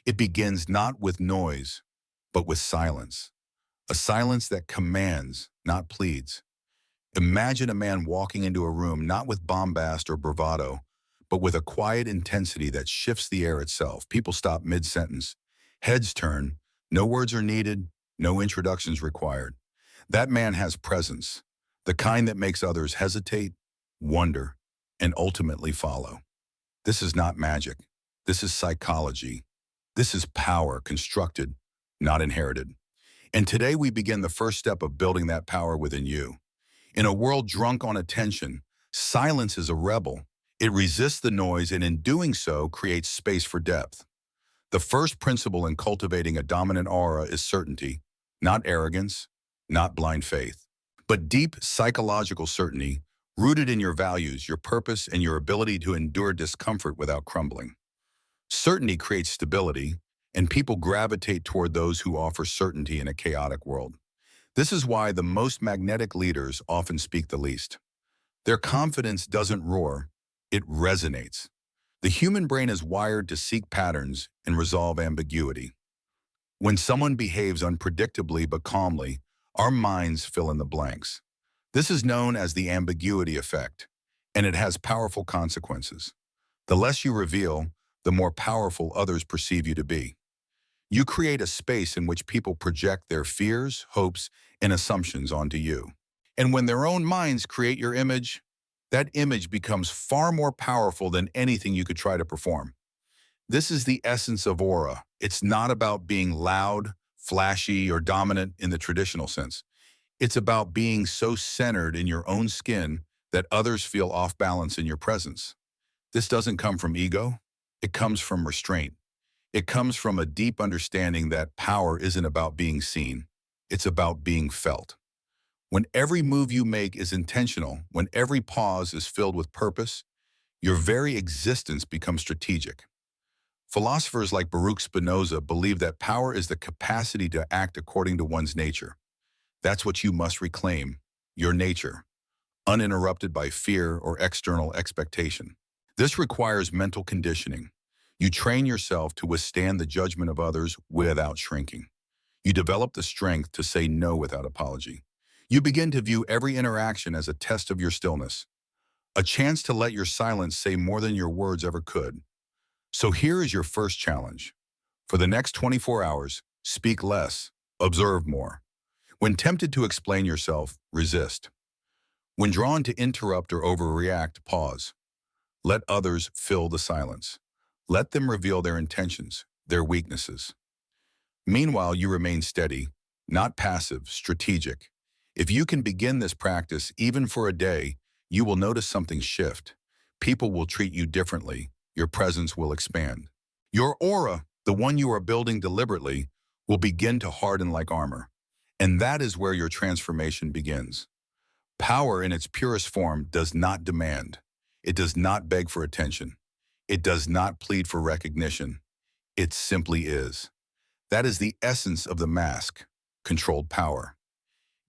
It begins not with noise, but with silence. A silence that commands, not pleads. Imagine a man walking into a room not with bombast or bravado, but with a quiet intensity that shifts the air itself. People stop mid-sentence. Heads turn. No words are needed. No introductions required. That man has presence, the kind that makes others hesitate, wonder, and ultimately follow. This is not magic. This is psychology. This is power constructed, not inherited. And today we begin the first step of building that power within you. In a world drunk on attention, silence is a rebel. It resists the noise and in doing so creates space for depth. The first principle in cultivating a dominant aura is certainty, not arrogance, not blind faith, but deep psychological certainty rooted in your values, your purpose, and your ability to endure discomfort without crumbling. Certainty creates stability, and people gravitate toward those who offer certainty in a chaotic world. This is why the most magnetic leaders often speak the least. Their confidence doesn't roar, it resonates. The human brain is wired to seek patterns and resolve ambiguity. When someone behaves unpredictably but calmly, our minds fill in the blanks. This is known as the ambiguity effect, and it has powerful consequences. The less you reveal, the more powerful others perceive you to be. You create a space in which people project their fears, hopes, and assumptions onto you. And when their own minds create your image, that image becomes far more powerful than anything you could try to perform. This is the essence of aura. It's not about being loud, flashy, or dominant in the traditional sense. It's about being so centered in your own skin that others feel off balance in your presence. This doesn't come from ego. It comes from restraint. It comes from a deep understanding that power isn't about being seen. It's about being felt. When every move you make is intentional, when every pause is filled with purpose, your very existence becomes strategic. Philosophers like Baruch Spinoza believe that power is the capacity to act according to one's nature. That's what you must reclaim, your nature, uninterrupted by fear or external expectation. This requires mental conditioning. You train yourself to withstand the judgment of others without shrinking. You develop the strength to say no without apology. You begin to view every interaction as a test of your stillness, a chance to let your silence say more than your words ever could. So here is your first challenge. For the next 24 hours, speak less, observe more. When tempted to explain yourself, resist. When drawn to interrupt or overreact, pause. Let others fill the silence. Let them reveal their intentions, their weaknesses. Meanwhile, you remain steady, not passive, strategic. If you can begin this practice, even for a day, you will notice something shift. People will treat you differently. Your presence will expand. Your aura, the one you are building deliberately, will begin to harden like armor. And that is where your transformation begins. Power in its purest form does not demand. It does not beg for attention. It does not plead for recognition. It simply is. That is the essence of the mask, controlled power.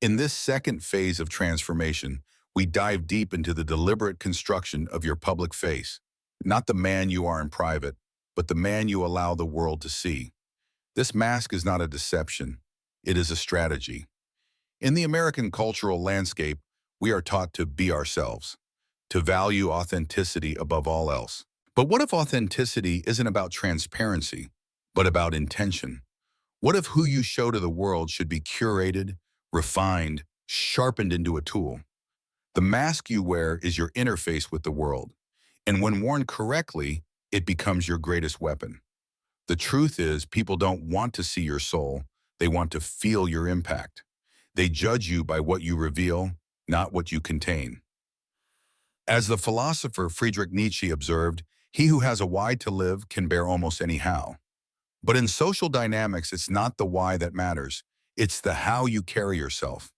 In this second phase of transformation, we dive deep into the deliberate construction of your public face, not the man you are in private, but the man you allow the world to see. This mask is not a deception. It is a strategy. In the American cultural landscape, we are taught to be ourselves, to value authenticity above all else. But what if authenticity isn't about transparency, but about intention? What if who you show to the world should be curated, refined, sharpened into a tool? The mask you wear is your interface with the world, and when worn correctly, it becomes your greatest weapon. The truth is, people don't want to see your soul, they want to feel your impact. They judge you by what you reveal, not what you contain. As the philosopher Friedrich Nietzsche observed, he who has a why to live can bear almost any how. But in social dynamics, it's not the why that matters. It's the how you carry yourself.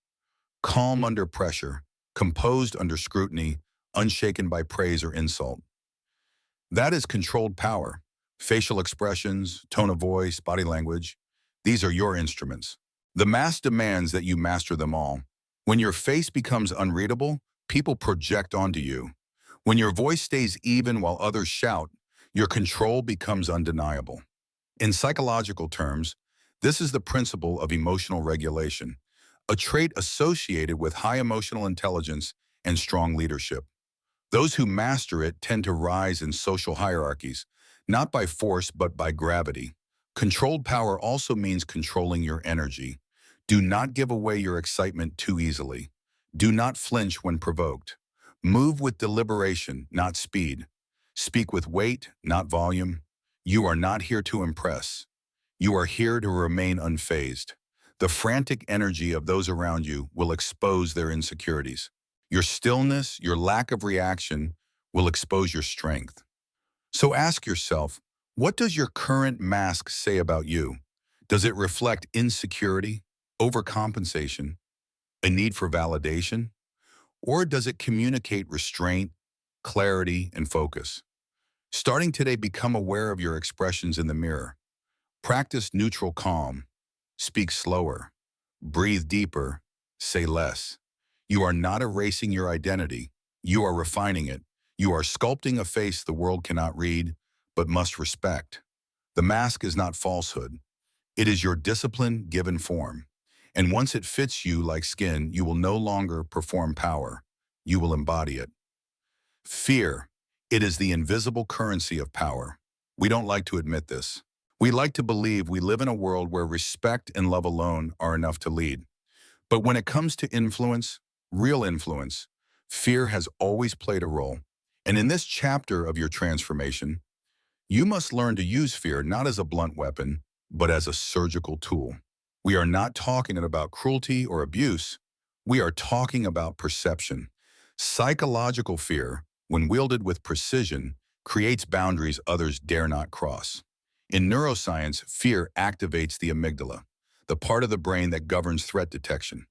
Calm under pressure, composed under scrutiny, unshaken by praise or insult. That is controlled power. Facial expressions, tone of voice, body language, these are your instruments. The mask demands that you master them all. When your face becomes unreadable, people project onto you. When your voice stays even while others shout, your control becomes undeniable. In psychological terms, this is the principle of emotional regulation, a trait associated with high emotional intelligence and strong leadership. Those who master it tend to rise in social hierarchies, not by force but by gravity. Controlled power also means controlling your energy. Do not give away your excitement too easily. Do not flinch when provoked. Move with deliberation, not speed. Speak with weight, not volume. You are not here to impress. You are here to remain unfazed. The frantic energy of those around you will expose their insecurities. Your stillness, your lack of reaction, will expose your strength. So ask yourself, what does your current mask say about you? Does it reflect insecurity, overcompensation, a need for validation? Or does it communicate restraint, clarity, and focus? Starting today, become aware of your expressions in the mirror. Practice neutral calm. Speak slower. Breathe deeper. Say less. You are not erasing your identity. You are refining it. You are sculpting a face the world cannot read, but must respect. The mask is not falsehood. It is your discipline given form. And once it fits you like skin, you will no longer perform power. You will embody it. Fear. It is the invisible currency of power. We don't like to admit this. We like to believe we live in a world where respect and love alone are enough to lead. But when it comes to influence, real influence, fear has always played a role. And in this chapter of your transformation, you must learn to use fear not as a blunt weapon, but as a surgical tool. We are not talking about cruelty or abuse. We are talking about perception. Psychological fear, when wielded with precision, creates boundaries others dare not cross. In neuroscience, fear activates the amygdala, the part of the brain that governs threat detection.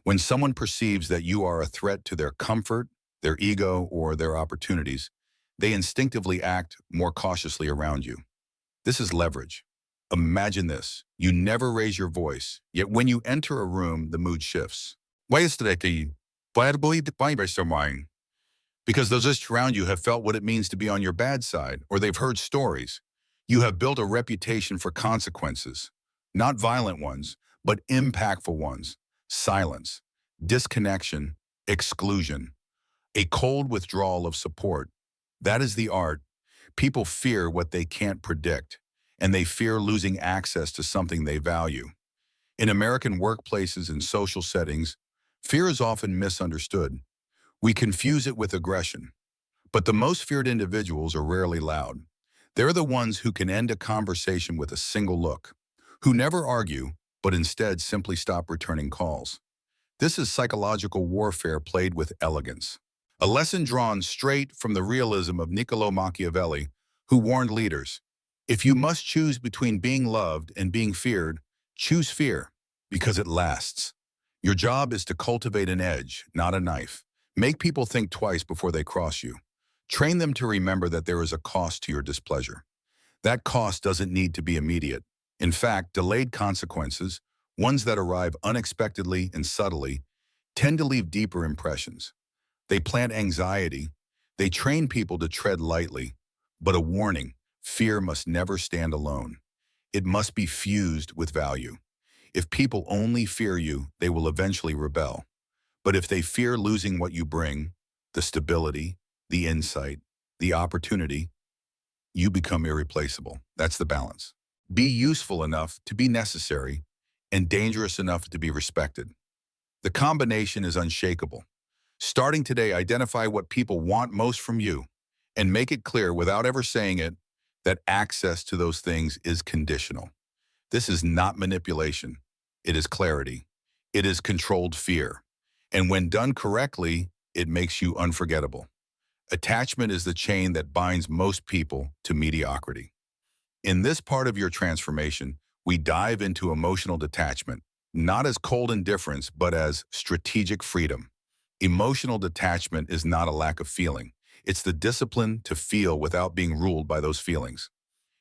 When someone perceives that you are a threat to their comfort, their ego, or their opportunities, they instinctively act more cautiously around you. This is leverage. Imagine this. You never raise your voice, yet when you enter a room, the mood shifts. Why is that? Because those around you have felt what it means to be on your bad side, or they've heard stories. You have built a reputation for consequences, not violent ones, but impactful ones. Silence, disconnection, exclusion, a cold withdrawal of support. That is the art. People fear what they can't predict, and they fear losing access to something they value. In American workplaces and social settings, fear is often misunderstood. We confuse it with aggression. But the most feared individuals are rarely loud. They're the ones who can end a conversation with a single look, who never argue, but instead simply stop returning calls. This is psychological warfare played with elegance. A lesson drawn straight from the realism of Niccolo Machiavelli, who warned leaders, if you must choose between being loved and being feared, choose fear, because it lasts. Your job is to cultivate an edge, not a knife. Make people think twice before they cross you. Train them to remember that there is a cost to your displeasure. That cost doesn't need to be immediate. In fact, delayed consequences, ones that arrive unexpectedly and subtly, tend to leave deeper impressions. They plant anxiety. They train people to tread lightly. But a warning, fear must never stand alone. It must be fused with value. If people only fear you, they will eventually rebel. But if they fear losing what you bring, the stability, the insight, the opportunity, you become irreplaceable. That's the balance. Be useful enough to be necessary and dangerous enough to be respected. The combination is unshakable. Starting today, identify what people want most from you and make it clear without ever saying it that access to those things is conditional. This is not manipulation. It is clarity. It is controlled fear. And when done correctly, it makes you unforgettable. Attachment is the chain that binds most people to mediocrity. In this part of your transformation, we dive into emotional detachment, not as cold indifference, but as strategic freedom. Emotional detachment is not a lack of feeling. It's the discipline to feel without being ruled by those feelings.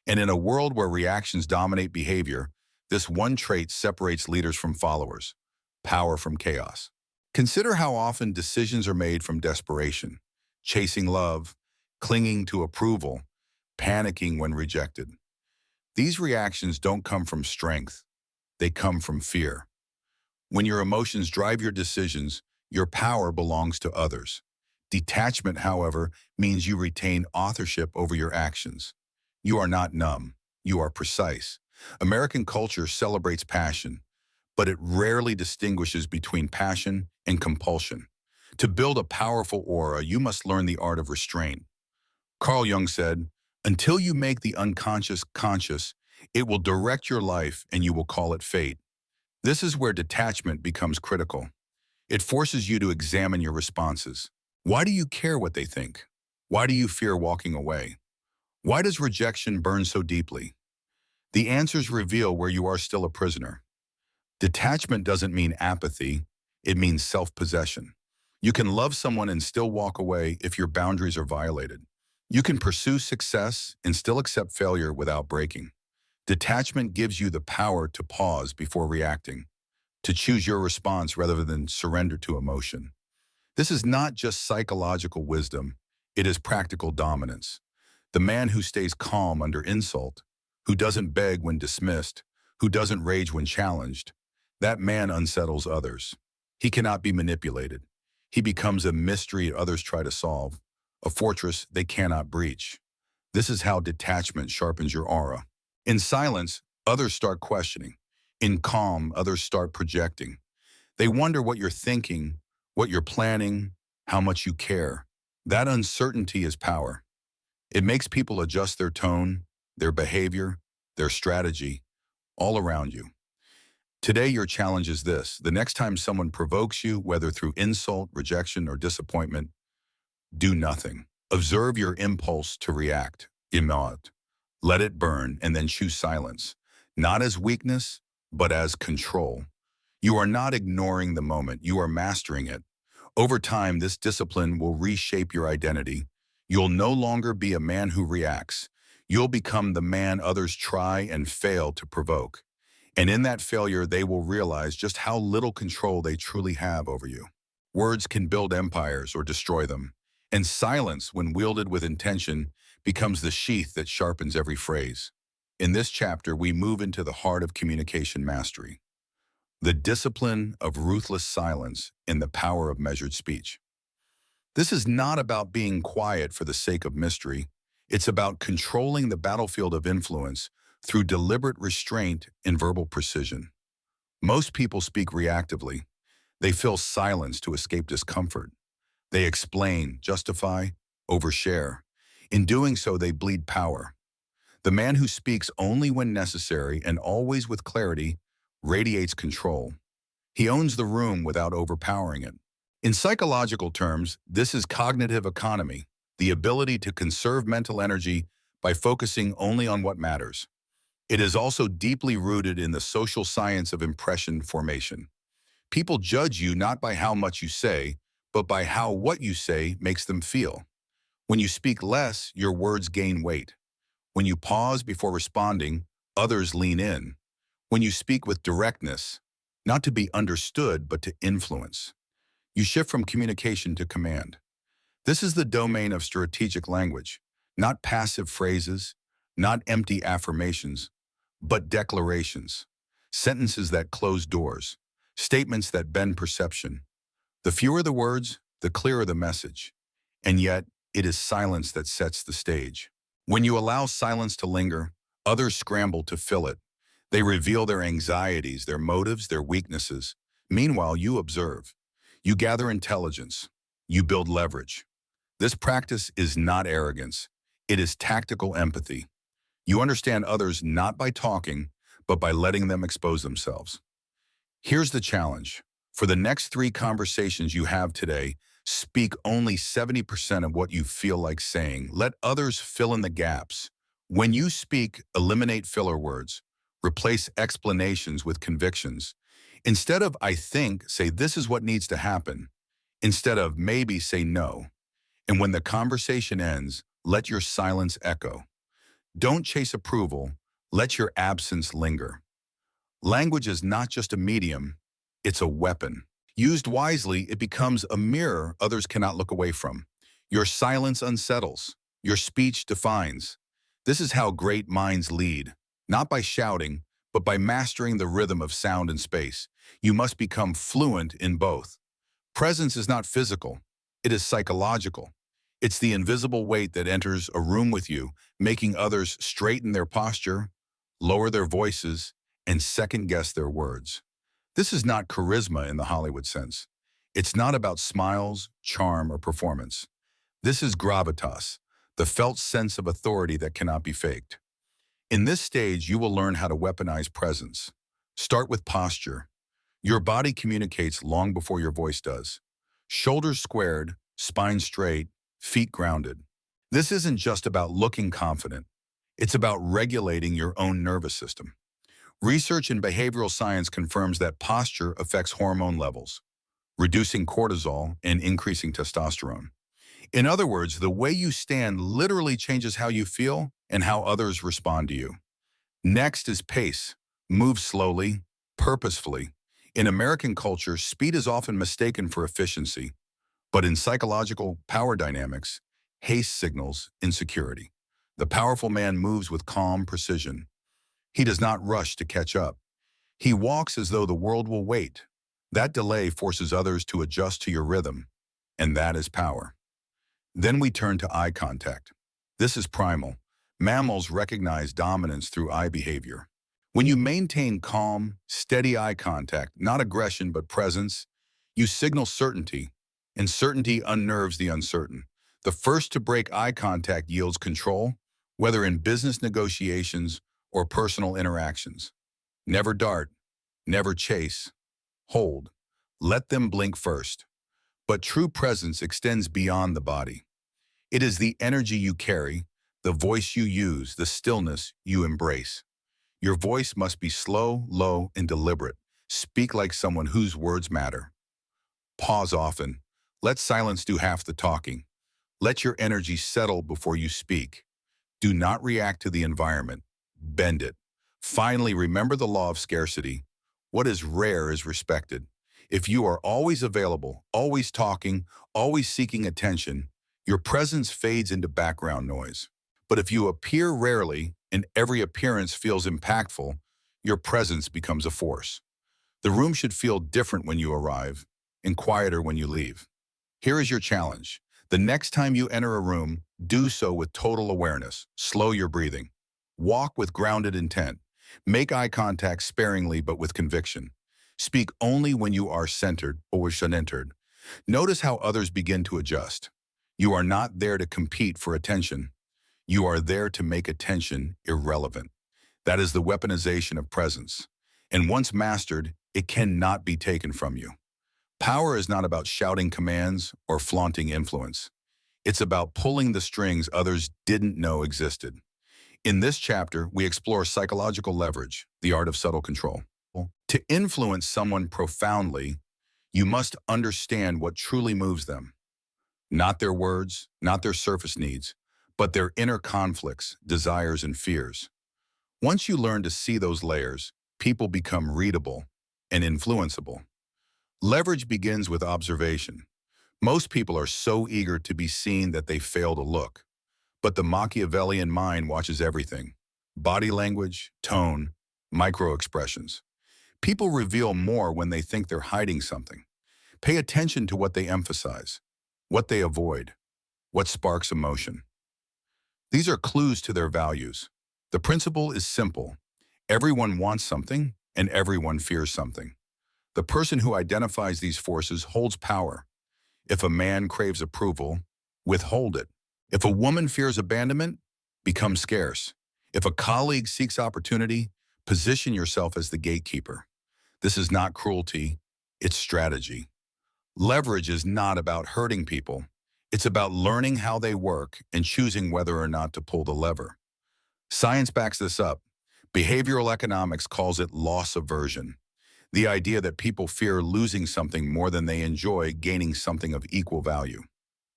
And in a world where reactions dominate behavior, this one trait separates leaders from followers, power from chaos. Consider how often decisions are made from desperation, chasing love, clinging to approval, panicking when rejected. These reactions don't come from strength, they come from fear. When your emotions drive your decisions, your power belongs to others. Detachment, however, means you retain authorship over your actions. You are not numb, you are precise. American culture celebrates passion, but it rarely distinguishes between passion and compulsion. To build a powerful aura, you must learn the art of restraint. Carl Jung said, "Until you make the unconscious conscious, it will direct your life and you will call it fate." This is where detachment becomes critical. It forces you to examine your responses. Why do you care what they think? Why do you fear walking away? Why does rejection burn so deeply? The answers reveal where you are still a prisoner. Detachment doesn't mean apathy, it means self-possession. You can love someone and still walk away if your boundaries are violated. You can pursue success and still accept failure without breaking. Detachment gives you the power to pause before reacting, to choose your response rather than surrender to emotion. This is not just psychological wisdom, it is practical dominance. The man who stays calm under insult, who doesn't beg when dismissed, who doesn't rage when challenged, that man unsettles others. He cannot be manipulated. He becomes a mystery others try to solve, a fortress they cannot breach. This is how detachment sharpens your aura. In silence, others start questioning. In calm, others start projecting. They wonder what you're thinking, what you're planning, how much you care. That uncertainty is power. It makes people adjust their tone, their behavior, their strategy, all around you. Today, your challenge is this. The next time someone provokes you, whether through insult, rejection, or disappointment, do nothing. Observe your impulse to react. Emote. Let it burn and then choose silence. Not as weakness, but as control. You are not ignoring the moment, you are mastering it. Over time, this discipline will reshape your identity. You'll no longer be a man who reacts. You'll become the man others try and fail to provoke. And in that failure, they will realize just how little control they truly have over you. Words can build empires or destroy them. And silence, when wielded with intention, becomes the sheath that sharpens every phrase. In this chapter, we move into the heart of communication mastery, the discipline of ruthless silence and the power of measured speech. This is not about being quiet for the sake of mystery. It's about controlling the battlefield of influence through deliberate restraint and verbal precision. Most people speak reactively. They fill silence to escape discomfort. They explain, justify, overshare. In doing so, they bleed power. The man who speaks only when necessary and always with clarity radiates control. He owns the room without overpowering it. In psychological terms, this is cognitive economy, the ability to conserve mental energy by focusing only on what matters. It is also deeply rooted in the social science of impression formation. People judge you not by how much you say, but by how what you say makes them feel. When you speak less, your words gain weight. When you pause before responding, others lean in. When you speak with directness, not to be understood, but to influence, you shift from communication to command. This is the domain of strategic language, not passive phrases, not empty affirmations, but declarations, sentences that close doors, statements that bend perception. The fewer the words, the clearer the message. And yet, it is silence that sets the stage. When you allow silence to linger, others scramble to fill it. They reveal their anxieties, their motives, their weaknesses. Meanwhile, you observe. You gather intelligence. You build leverage. This practice is not arrogance. It is tactical empathy. You understand others not by talking, but by letting them expose themselves. Here's the challenge. For the next 3 conversations you have today, speak only 70% of what you feel like saying. Let others fill in the gaps. When you speak, eliminate filler words. Replace explanations with convictions. Instead of "I think," say "This is what needs to happen." Instead of "maybe," say "no." And when the conversation ends, let your silence echo. Don't chase approval. Let your absence linger. Language is not just a medium, it's a weapon. Used wisely, it becomes a mirror others cannot look away from. Your silence unsettles. Your speech defines. This is how great minds lead, Not by shouting, but by mastering the rhythm of sound and space. You must become fluent in both. Presence is not physical, it is psychological. It's the invisible weight that enters a room with you, making others straighten their posture, lower their voices, and second-guess their words. This is not charisma in the Hollywood sense. It's not about smiles, charm, or performance. This is gravitas, the felt sense of authority that cannot be faked. In this stage, you will learn how to weaponize presence. Start with posture. Your body communicates long before your voice does. Shoulders squared, spine straight, feet grounded. This isn't just about looking confident. It's about regulating your own nervous system. Research in behavioral science confirms that posture affects hormone levels, reducing cortisol and increasing testosterone. In other words, the way you stand literally changes how you feel and how others respond to you. Next is pace. Move slowly, purposefully. In American culture, speed is often mistaken for efficiency, but in psychological power dynamics, haste signals insecurity. The powerful man moves with calm precision. He does not rush to catch up. He walks as though the world will wait. That delay forces others to adjust to your rhythm, and that is power. Then we turn to eye contact. This is primal. Mammals recognize dominance through eye behavior. When you maintain calm, steady eye contact, not aggression but presence, you signal certainty, and certainty unnerves the uncertain. The first to break eye contact yields control, whether in business negotiations or personal interactions. Never dart, never chase, hold. Let them blink first. But true presence extends beyond the body. It is the energy you carry, the voice you use, the stillness you embrace. Your voice must be slow, low, and deliberate. Speak like someone whose words matter. Pause often. Let silence do half the talking. Let your energy settle before you speak. Do not react to the environment. Bend it. Finally, remember the law of scarcity. What is rare is respected. If you are always available, always talking, always seeking attention, your presence fades into background noise. But if you appear rarely and every appearance feels impactful, your presence becomes a force. The room should feel different when you arrive and quieter when you leave. Here is your challenge. The next time you enter a room, do so with total awareness. Slow your breathing. Walk with grounded intent. Make eye contact sparingly but with conviction. Speak only when you are centered or centered. Notice how others begin to adjust. You are not there to compete for attention. You are there to make attention irrelevant. That is the weaponization of presence. And once mastered, it cannot be taken from you. Power is not about shouting commands or flaunting influence. It's about pulling the strings others didn't know existed. In this chapter, we explore psychological leverage, the art of subtle control. To influence someone profoundly, you must understand what truly moves them. Not their words, not their surface needs, but their inner conflicts, desires, and fears. Once you learn to see those layers, people become readable and influenceable. Leverage begins with observation. Most people are so eager to be seen that they fail to look. But the Machiavellian mind watches everything: body language, tone, micro-expressions. People reveal more when they think they're hiding something. Pay attention to what they emphasize, what they avoid, what sparks emotion. These are clues to their values. The principle is simple. Everyone wants something, and everyone fears something. The person who identifies these forces holds power. If a man craves approval, withhold it. If a woman fears abandonment, become scarce. If a colleague seeks opportunity, position yourself as the gatekeeper. This is not cruelty, it's strategy. Leverage is not about hurting people. It's about learning how they work and choosing whether or not to pull the lever. Science backs this up. Behavioral economics calls it loss aversion. The idea that people fear losing something more than they enjoy gaining something of equal value.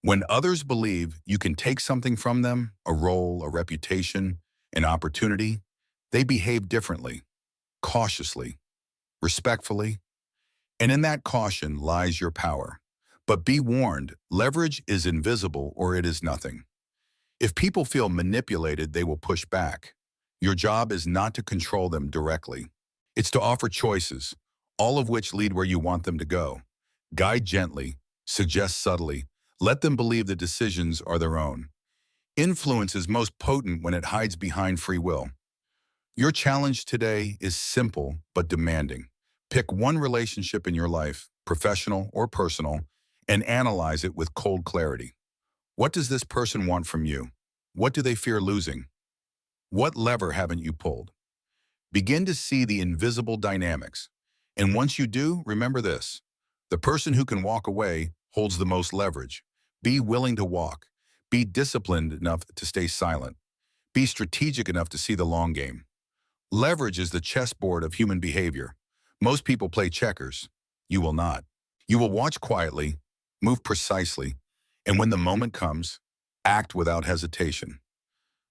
When others believe you can take something from them, a role, a reputation, an opportunity, they behave differently, cautiously, respectfully, and in that caution lies your power. But be warned, leverage is invisible or it is nothing. If people feel manipulated, they will push back. Your job is not to control them directly. It's to offer choices, all of which lead where you want them to go. Guide gently, suggest subtly, let them believe the decisions are their own. Influence is most potent when it hides behind free will. Your challenge today is simple but demanding. Pick one relationship in your life, professional or personal, and analyze it with cold clarity. What does this person want from you? What do they fear losing? What lever haven't you pulled? Begin to see the invisible dynamics. And once you do, remember this. The person who can walk away holds the most leverage. Be willing to walk. Be disciplined enough to stay silent. Be strategic enough to see the long game. Leverage is the chessboard of human behavior. Most people play checkers. You will not. You will watch quietly, move precisely, and when the moment comes, act without hesitation.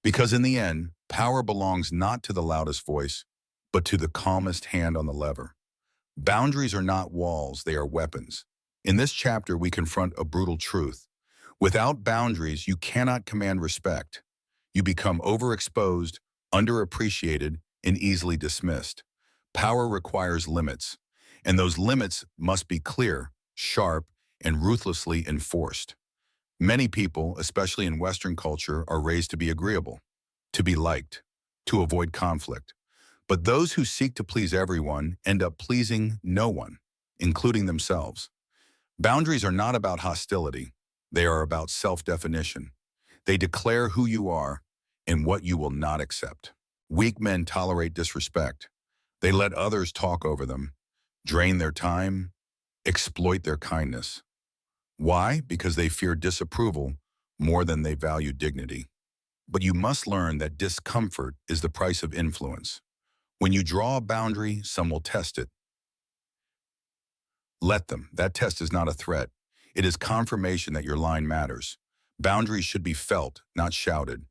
Because in the end, power belongs not to the loudest voice, but to the calmest hand on the lever. Boundaries are not walls, they are weapons. In this chapter, we confront a brutal truth. Without boundaries, you cannot command respect. You become overexposed, underappreciated, and easily dismissed. Power requires limits, and those limits must be clear, sharp, and ruthlessly enforced. Many people, especially in Western culture, are raised to be agreeable, to be liked, to avoid conflict. But those who seek to please everyone end up pleasing no one, including themselves. Boundaries are not about hostility. They are about self-definition. They declare who you are and what you will not accept. Weak men tolerate disrespect. They let others talk over them, drain their time, exploit their kindness. Why? Because they fear disapproval more than they value dignity. But you must learn that discomfort is the price of influence. When you draw a boundary, some will test it. Let them. That test is not a threat. It is confirmation that your line matters. Boundaries should be felt, not shouted.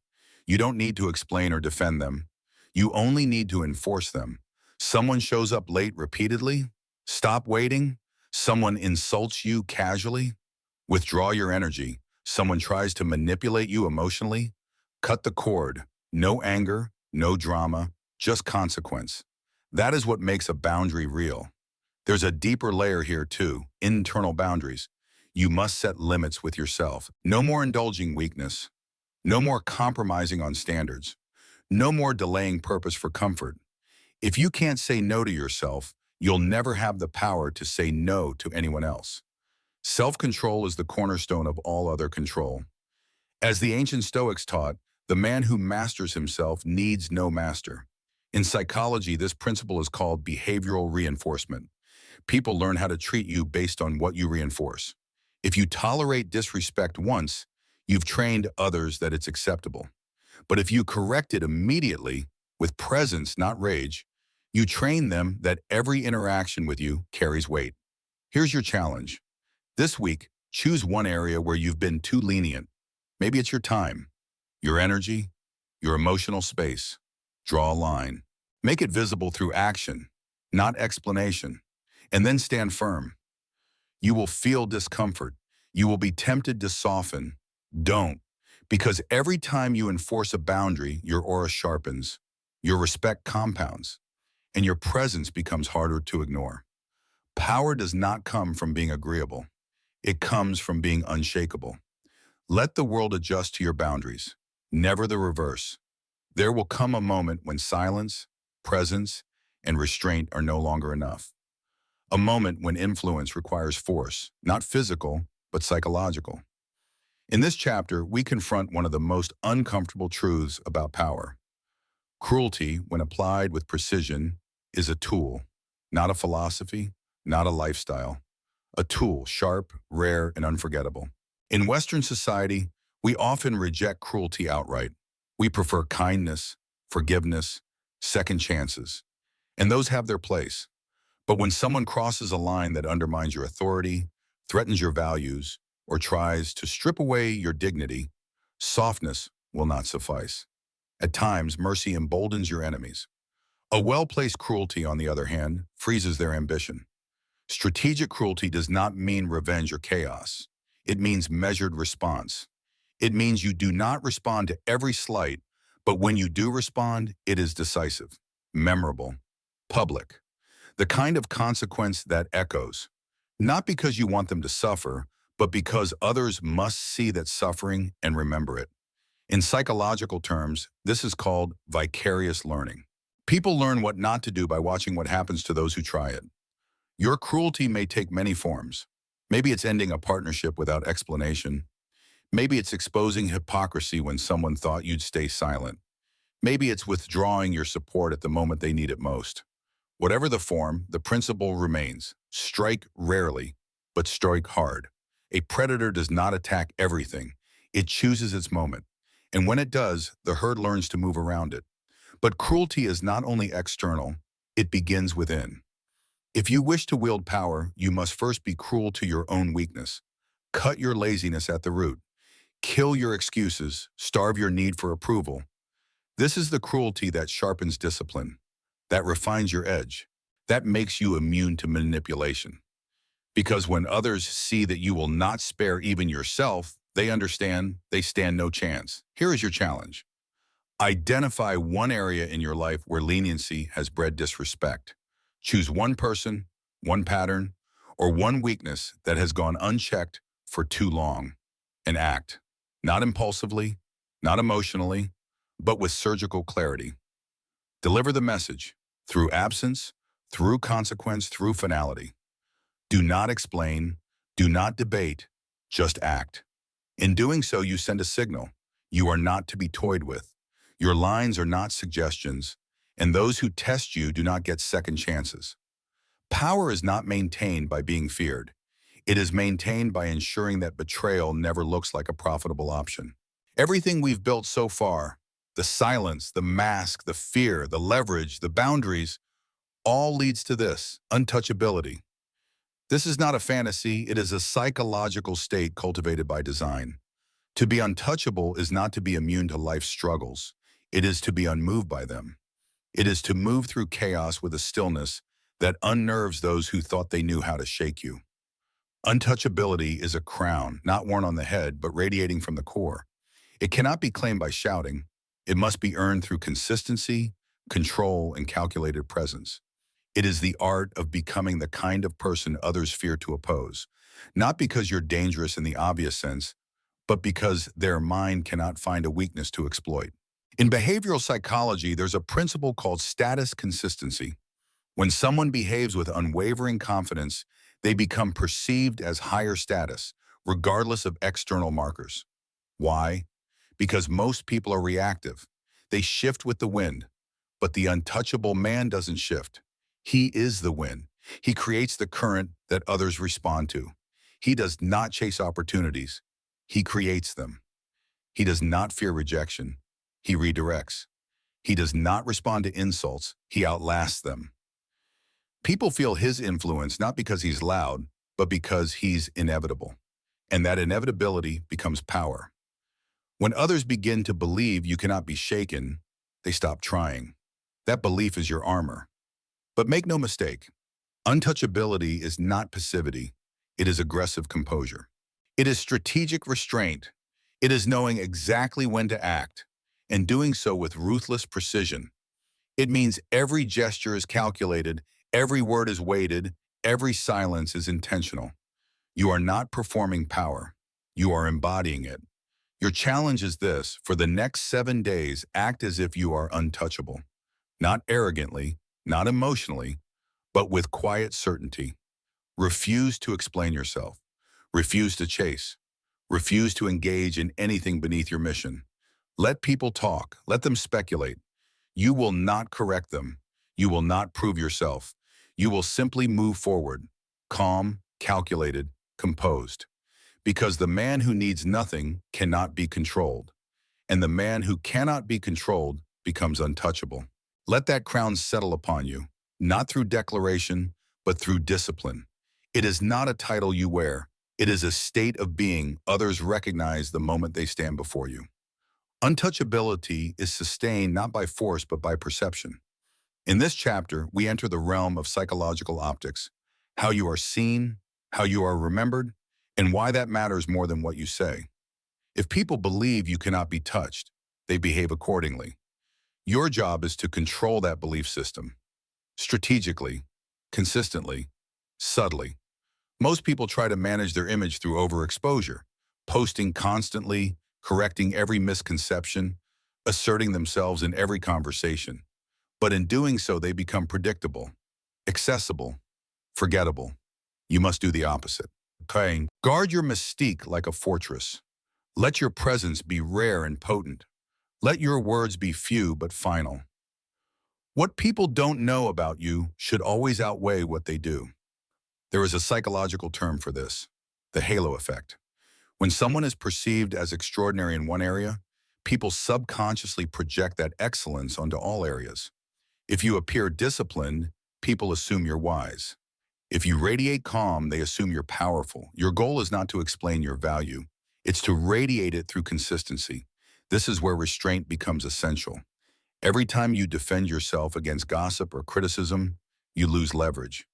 You don't need to explain or defend them. You only need to enforce them. Someone shows up late repeatedly? Stop waiting. Someone insults you casually? Withdraw your energy. Someone tries to manipulate you emotionally? Cut the cord. No anger, no drama, just consequence. That is what makes a boundary real. There's a deeper layer here too, internal boundaries. You must set limits with yourself. No more indulging weakness. No more compromising on standards. No more delaying purpose for comfort. If you can't say no to yourself, you'll never have the power to say no to anyone else. Self-control is the cornerstone of all other control. As the ancient Stoics taught, the man who masters himself needs no master. In psychology, this principle is called behavioral reinforcement. People learn how to treat you based on what you reinforce. If you tolerate disrespect once, you've trained others that it's acceptable. But if you correct it immediately, with presence, not rage, you train them that every interaction with you carries weight. Here's your challenge. This week, choose one area where you've been too lenient. Maybe it's your time, your energy, your emotional space. Draw a line. Make it visible through action, not explanation. And then stand firm. You will feel discomfort. You will be tempted to soften. Don't. Because every time you enforce a boundary, your aura sharpens, your respect compounds, and your presence becomes harder to ignore. Power does not come from being agreeable. It comes from being unshakable. Let the world adjust to your boundaries, never the reverse. There will come a moment when silence, presence, and restraint are no longer enough. A moment when influence requires force, not physical, but psychological. In this chapter, we confront one of the most uncomfortable truths about power. Cruelty, when applied with precision, is a tool, not a philosophy, not a lifestyle. A tool, sharp, rare, and unforgettable. In Western society, we often reject cruelty outright. We prefer kindness, forgiveness, second chances, and those have their place. But when someone crosses a line that undermines your authority, threatens your values, or tries to strip away your dignity, softness will not suffice. At times, mercy emboldens your enemies. A well-placed cruelty, on the other hand, freezes their ambition. Strategic cruelty does not mean revenge or chaos. It means measured response. It means you do not respond to every slight, But when you do respond, it is decisive, memorable, public. The kind of consequence that echoes, not because you want them to suffer, but because others must see that suffering and remember it. In psychological terms, this is called vicarious learning. People learn what not to do by watching what happens to those who try it. Your cruelty may take many forms. Maybe it's ending a partnership without explanation. Maybe it's exposing hypocrisy when someone thought you'd stay silent. Maybe it's withdrawing your support at the moment they need it most. Whatever the form, the principle remains. Strike rarely, but strike hard. A predator does not attack everything. It chooses its moment. And when it does, the herd learns to move around it. But cruelty is not only external, it begins within. If you wish to wield power, you must first be cruel to your own weakness. Cut your laziness at the root. Kill your excuses, starve your need for approval. This is the cruelty that sharpens discipline, that refines your edge, that makes you immune to manipulation. Because when others see that you will not spare even yourself, they understand they stand no chance. Here is your challenge. Identify one area in your life where leniency has bred disrespect. Choose one person, one pattern, or one weakness that has gone unchecked for too long, and act. Not impulsively, not emotionally, but with surgical clarity. Deliver the message through absence, through consequence, through finality. Do not explain, do not debate, just act. In doing so, you send a signal. You are not to be toyed with. Your lines are not suggestions, and those who test you do not get second chances. Power is not maintained by being feared. It is maintained by ensuring that betrayal never looks like a profitable option. Everything we've built so far, the silence, the mask, the fear, the leverage, the boundaries, all leads to this, untouchability. This is not a fantasy, it is a psychological state cultivated by design. To be untouchable is not to be immune to life's struggles. It is to be unmoved by them. It is to move through chaos with a stillness that unnerves those who thought they knew how to shake you. Untouchability is a crown, not worn on the head, but radiating from the core. It cannot be claimed by shouting. It must be earned through consistency, control, and calculated presence. It is the art of becoming the kind of person others fear to oppose, not because you're dangerous in the obvious sense, but because their mind cannot find a weakness to exploit. In behavioral psychology, there's a principle called status consistency. When someone behaves with unwavering confidence, they become perceived as higher status, regardless of external markers. Why? Because most people are reactive. They shift with the wind. But the untouchable man doesn't shift. He is the wind. He creates the current that others respond to. He does not chase opportunities. He creates them. He does not fear rejection. He redirects. He does not respond to insults. He outlasts them. People feel his influence not because he's loud, but because he's inevitable. And that inevitability becomes power. When others begin to believe you cannot be shaken, they stop trying. That belief is your armor. But make no mistake, untouchability is not passivity. It is aggressive composure. It is strategic restraint. It is knowing exactly when to act, and doing so with ruthless precision. It means every gesture is calculated, every word is weighted, every silence is intentional. You are not performing power. You are embodying it. Your challenge is this: for the next 7 days, act as if you are untouchable. Not arrogantly, not emotionally, but with quiet certainty. Refuse to explain yourself. Refuse to chase. Refuse to engage in anything beneath your mission. Let people talk. Let them speculate. You will not correct them. You will not prove yourself. You will simply move forward, calm, calculated, composed. Because the man who needs nothing cannot be controlled, and the man who cannot be controlled becomes untouchable. Let that crown settle upon you, not through declaration, but through discipline. It is not a title you wear. It is a state of being others recognize the moment they stand before you. Untouchability is sustained not by force, but by perception. In this chapter, we enter the realm of psychological optics, how you are seen, how you are remembered, and why that matters more than what you say. If people believe you cannot be touched, they behave accordingly. Your job is to control that belief system, strategically, consistently, subtly. Most people try to manage their image through overexposure, posting constantly, correcting every misconception, asserting themselves in every conversation. But in doing so, they become predictable, accessible, forgettable. You must do the opposite. Okay. Guard your mystique like a fortress. Let your presence be rare and potent. Let your words be few but final. What people don't know about you should always outweigh what they do. There is a psychological term for this, the halo effect. When someone is perceived as extraordinary in one area, people subconsciously project that excellence onto all areas. If you appear disciplined, people assume you're wise. If you radiate calm, they assume you're powerful. Your goal is not to explain your value. It's to radiate it through consistency. This is where restraint becomes essential. Every time you defend yourself against gossip or criticism, you lose leverage.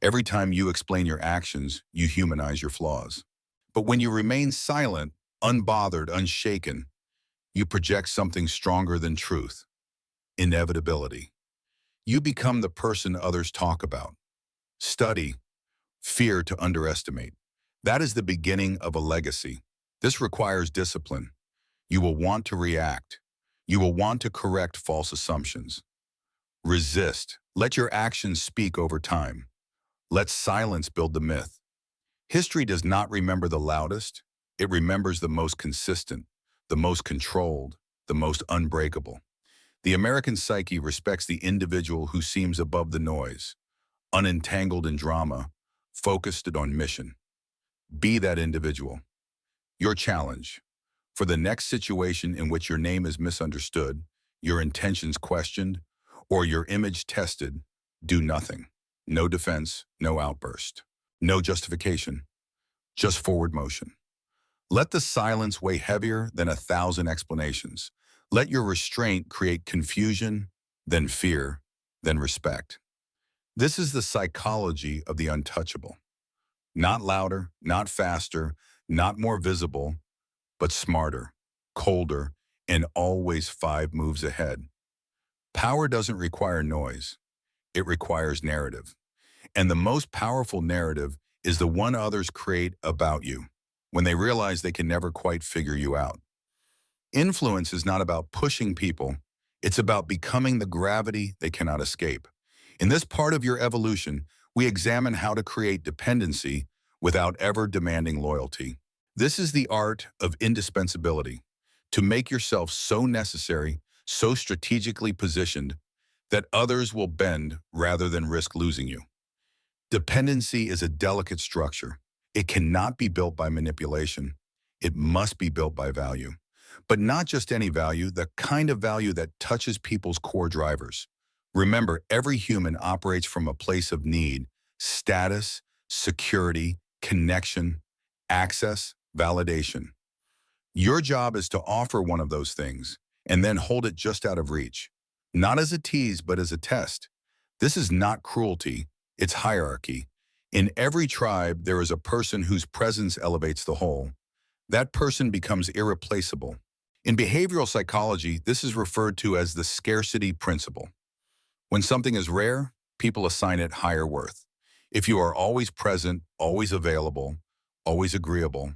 Every time you explain your actions, you humanize your flaws. But when you remain silent, unbothered, unshaken, you project something stronger than truth, inevitability. You become the person others talk about, study, fear to underestimate. That is the beginning of a legacy. This requires discipline. You will want to react. You will want to correct false assumptions. Resist. Let your actions speak over time. Let silence build the myth. History does not remember the loudest. It remembers the most consistent, the most controlled, the most unbreakable. The American psyche respects the individual who seems above the noise, unentangled in drama, focused on mission. Be that individual. Your challenge. For the next situation in which your name is misunderstood, your intentions questioned, or your image tested, do nothing. No defense, no outburst, no justification, just forward motion. Let the silence weigh heavier than 1,000 explanations. Let your restraint create confusion, then fear, then respect. This is the psychology of the untouchable. Not louder, not faster, not more visible, but smarter, colder, and always 5 moves ahead. Power doesn't require noise. It requires narrative. And the most powerful narrative is the one others create about you when they realize they can never quite figure you out. Influence is not about pushing people. It's about becoming the gravity they cannot escape. In this part of your evolution, we examine how to create dependency without ever demanding loyalty. This is the art of indispensability, to make yourself so necessary, so strategically positioned, that others will bend rather than risk losing you. Dependency is a delicate structure. It cannot be built by manipulation. It must be built by value. But not just any value, the kind of value that touches people's core drivers. Remember, every human operates from a place of need, status, security, connection, access, validation. Your job is to offer one of those things and then hold it just out of reach. Not as a tease, but as a test. This is not cruelty, it's hierarchy. In every tribe, there is a person whose presence elevates the whole. That person becomes irreplaceable. In behavioral psychology, this is referred to as the scarcity principle. When something is rare, people assign it higher worth. If you are always present, always available, always agreeable,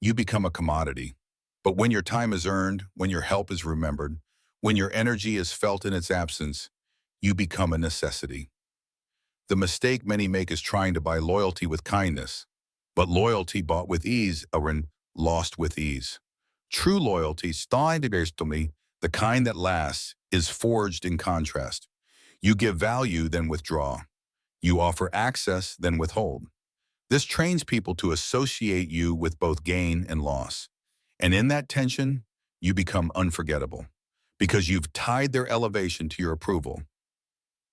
you become a commodity. But when your time is earned, when your help is remembered, when your energy is felt in its absence, you become a necessity. The mistake many make is trying to buy loyalty with kindness, but loyalty bought with ease or lost with ease. True loyalty, the kind that lasts, is forged in contrast. You give value, then withdraw. You offer access, then withhold. This trains people to associate you with both gain and loss. And in that tension, you become unforgettable because you've tied their elevation to your approval.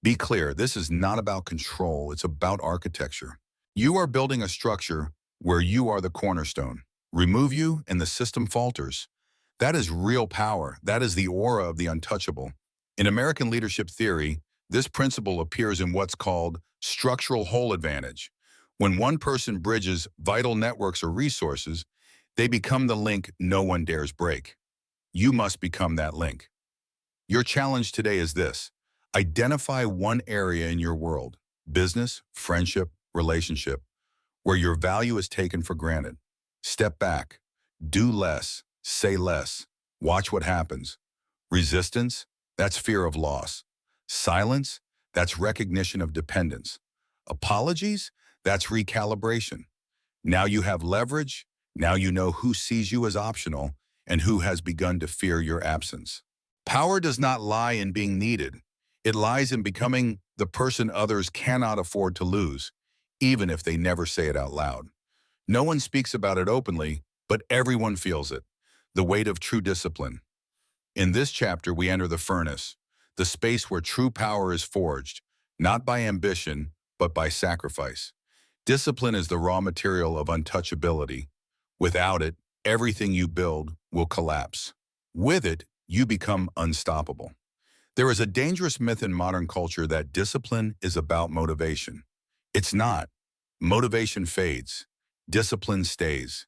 Be clear, this is not about control, it's about architecture. You are building a structure where you are the cornerstone. Remove you and the system falters. That is real power. That is the aura of the untouchable. In American leadership theory, this principle appears in what's called structural whole advantage. When one person bridges vital networks or resources, they become the link no one dares break. you must become that link. Your challenge today is this. Identify one area in your world, business, friendship, relationship, where your value is taken for granted. Step back. Do less. Say less. Watch what happens. Resistance? That's fear of loss. Silence? That's recognition of dependence. Apologies? That's recalibration. Now you have leverage. Now you know who sees you as optional and who has begun to fear your absence. Power does not lie in being needed. It lies in becoming the person others cannot afford to lose, even if they never say it out loud. No one speaks about it openly, but everyone feels it. The weight of true discipline. In this chapter, we enter the furnace, the space where true power is forged, not by ambition, but by sacrifice. Discipline is the raw material of untouchability. Without it, everything you build will collapse. With it, you become unstoppable. There is a dangerous myth in modern culture that discipline is about motivation. It's not. Motivation fades. Discipline stays.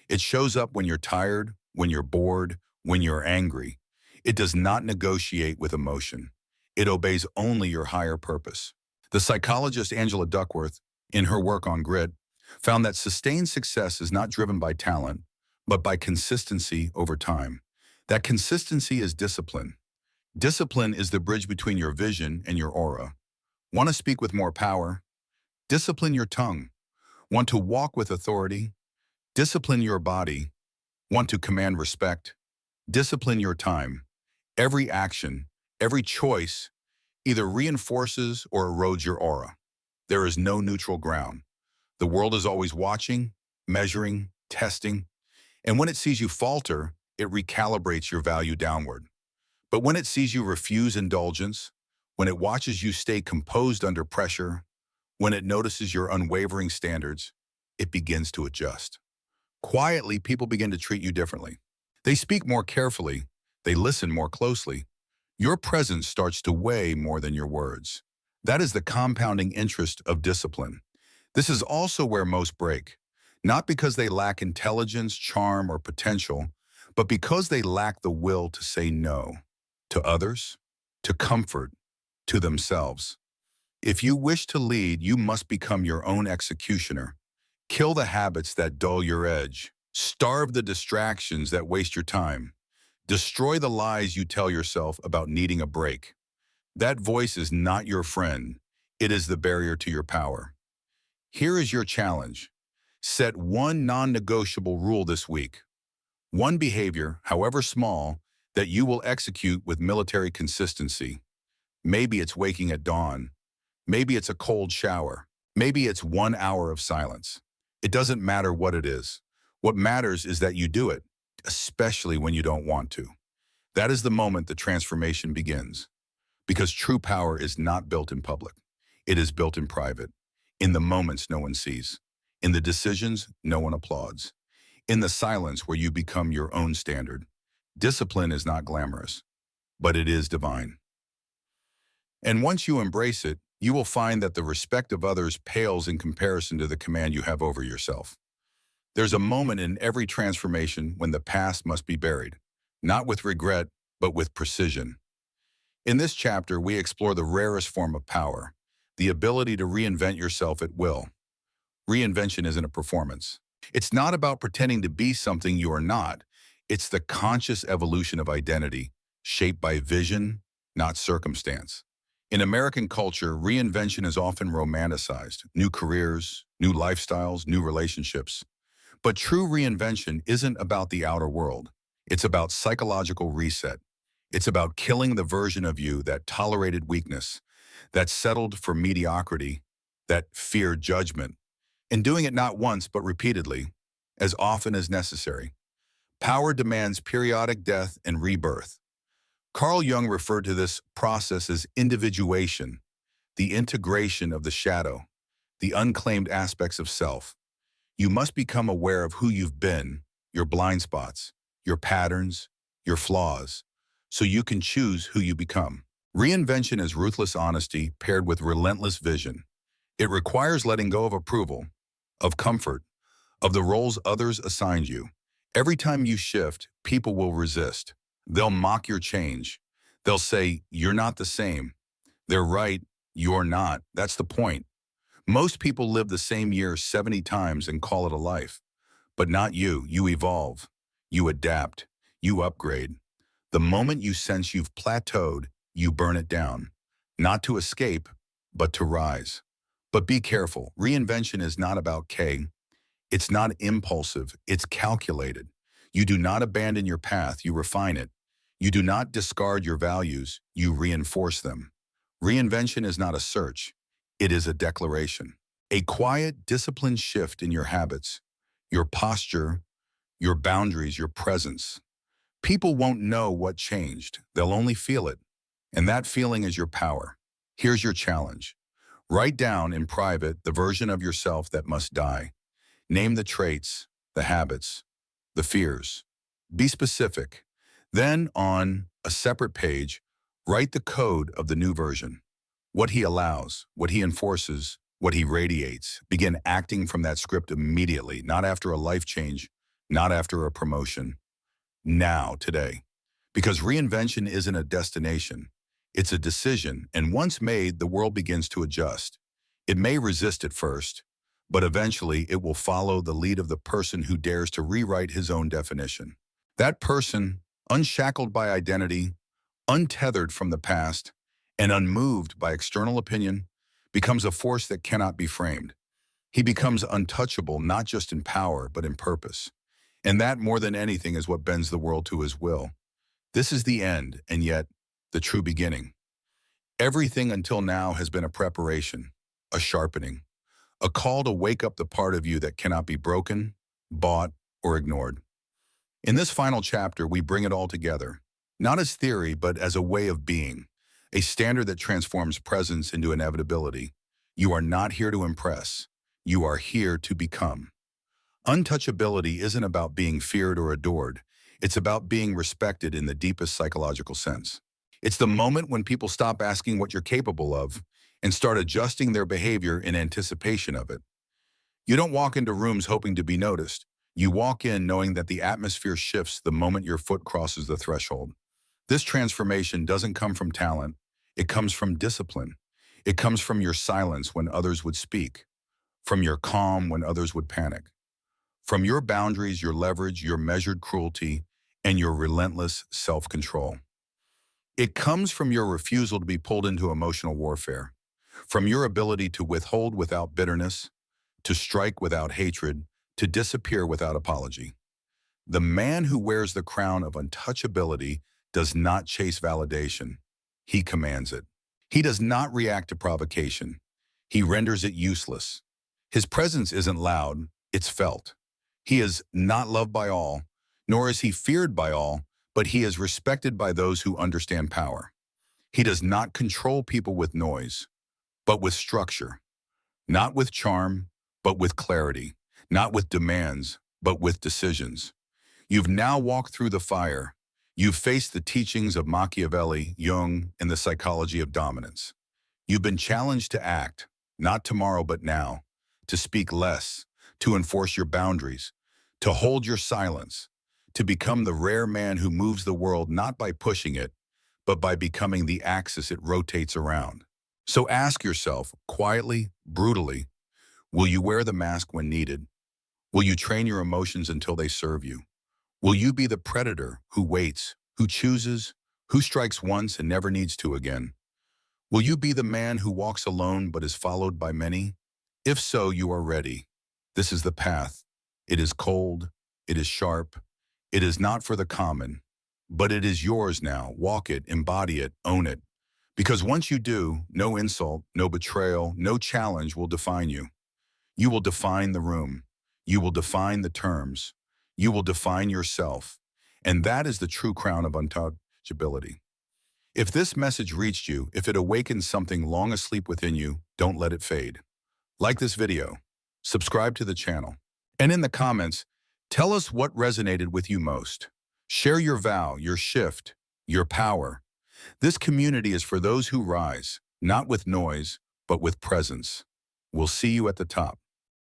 It shows up when you're tired, when you're bored, when you're angry. It does not negotiate with emotion. It obeys only your higher purpose. The psychologist Angela Duckworth, in her work on grit, found that sustained success is not driven by talent, but by consistency over time. That consistency is discipline. Discipline is the bridge between your vision and your aura. Want to speak with more power? Discipline your tongue. Want to walk with authority? Discipline your body. Want to command respect? Discipline your time. Every action, every choice, either reinforces or erodes your aura. There is no neutral ground. The world is always watching, measuring, testing, and when it sees you falter, it recalibrates your value downward. But when it sees you refuse indulgence, when it watches you stay composed under pressure, when it notices your unwavering standards, it begins to adjust. Quietly, people begin to treat you differently. They speak more carefully. They listen more closely. Your presence starts to weigh more than your words. That is the compounding interest of discipline. This is also where most break, not because they lack intelligence, charm, or potential, but because they lack the will to say no to others, to comfort, to themselves. If you wish to lead, you must become your own executioner. Kill the habits that dull your edge. Starve the distractions that waste your time. Destroy the lies you tell yourself about needing a break. That voice is not your friend. It is the barrier to your power. Here is your challenge. Set one non-negotiable rule this week. One behavior, however small, that you will execute with military consistency. Maybe it's waking at dawn. Maybe it's a cold shower. Maybe it's 1 hour of silence. It doesn't matter what it is. What matters is that you do it, especially when you don't want to. That is the moment the transformation begins. Because true power is not built in public. It is built in private, in the moments no one sees, in the decisions no one applauds, in the silence where you become your own standard. Discipline is not glamorous, but it is divine. And once you embrace it, you will find that the respect of others pales in comparison to the command you have over yourself. There's a moment in every transformation when the past must be buried, not with regret, but with precision. In this chapter, we explore the rarest form of power, the ability to reinvent yourself at will. Reinvention isn't a performance. It's not about pretending to be something you are not. It's the conscious evolution of identity, shaped by vision, not circumstance. In American culture, reinvention is often romanticized. New careers, new lifestyles, new relationships. But true reinvention isn't about the outer world. It's about psychological reset. It's about killing the version of you that tolerated weakness, that settled for mediocrity, that feared judgment, and doing it not once but repeatedly, as often as necessary. Power demands periodic death and rebirth. Carl Jung referred to this process as individuation, the integration of the shadow, the unclaimed aspects of self. You must become aware of who you've been, your blind spots, your patterns, your flaws, so you can choose who you become. Reinvention is ruthless honesty paired with relentless vision. It requires letting go of approval, of comfort, of the roles others assigned you. Every time you shift, people will resist. They'll mock your change. They'll say, "You're not the same." They're right, you're not. That's the point. Most people live the same year 70 times and call it a life. But not you. You evolve. You adapt. You upgrade. The moment you sense you've plateaued, you burn it down. Not to escape, but to rise. But be careful. Reinvention is not about K. It's not impulsive. It's calculated. You do not abandon your path. You refine it. You do not discard your values. You reinforce them. Reinvention is not a search. It is a declaration. A quiet, disciplined shift in your habits, your posture, your boundaries, your presence. People won't know what changed. They'll only feel it. And that feeling is your power. Here's your challenge. Write down in private the version of yourself that must die. Name the traits, the habits, the fears. Be specific. Then, on a separate page, write the code of the new version. What he allows, what he enforces, what he radiates. Begin acting from that script immediately, not after a life change, not after a promotion. Now, today. Because reinvention isn't a destination. It's a decision, and once made, the world begins to adjust. It may resist at first, but eventually it will follow the lead of the person who dares to rewrite his own definition. That person, unshackled by identity, untethered from the past, and unmoved by external opinion, becomes a force that cannot be framed. He becomes untouchable not just in power, but in purpose. And that, more than anything, is what bends the world to his will. This is the end, and yet the true beginning. Everything until now has been a preparation, a sharpening, a call to wake up the part of you that cannot be broken, bought, or ignored. In this final chapter, we bring it all together, not as theory, but as a way of being, a standard that transforms presence into inevitability. You are not here to impress. You are here to become. Untouchability isn't about being feared or adored. It's about being respected in the deepest psychological sense. It's the moment when people stop asking what you're capable of and start adjusting their behavior in anticipation of it. You don't walk into rooms hoping to be noticed. You walk in knowing that the atmosphere shifts the moment your foot crosses the threshold. This transformation doesn't come from talent. It comes from discipline. It comes from your silence when others would speak, from your calm when others would panic, from your boundaries, your leverage, your measured cruelty, and your relentless self-control. It comes from your refusal to be pulled into emotional warfare, from your ability to withhold without bitterness, to strike without hatred, to disappear without apology. The man who wears the crown of untouchability does not chase validation. He commands it. He does not react to provocation. He renders it useless. His presence isn't loud, it's felt. He is not loved by all, nor is he feared by all, but he is respected by those who understand power. He does not control people with noise, but with structure. Not with charm, but with clarity. Not with demands, but with decisions. You've now walked through the fire. You've faced the teachings of Machiavelli, Jung, and the psychology of dominance. You've been challenged to act, not tomorrow but now, to speak less, to enforce your boundaries, to hold your silence, to become the rare man who moves the world not by pushing it, but by becoming the axis it rotates around. So ask yourself, quietly, brutally, will you wear the mask when needed? Will you train your emotions until they serve you? Will you be the predator who waits, who chooses, who strikes once and never needs to again? Will you be the man who walks alone but is followed by many? If so, you are ready. This is the path. It is cold. It is sharp. It is not for the common, but it is yours now. Walk it, embody it, own it. Because once you do, no insult, no betrayal, no challenge will define you. You will define the room. You will define the terms. You will define yourself. And that is the true crown of untouchability. If this message reached you, if it awakens something long asleep within you, don't let it fade. Like this video, subscribe to the channel, and in the comments, tell us what resonated with you most. Share your vow, your shift, your power. This community is for those who rise, not with noise, but with presence. We'll see you at the top.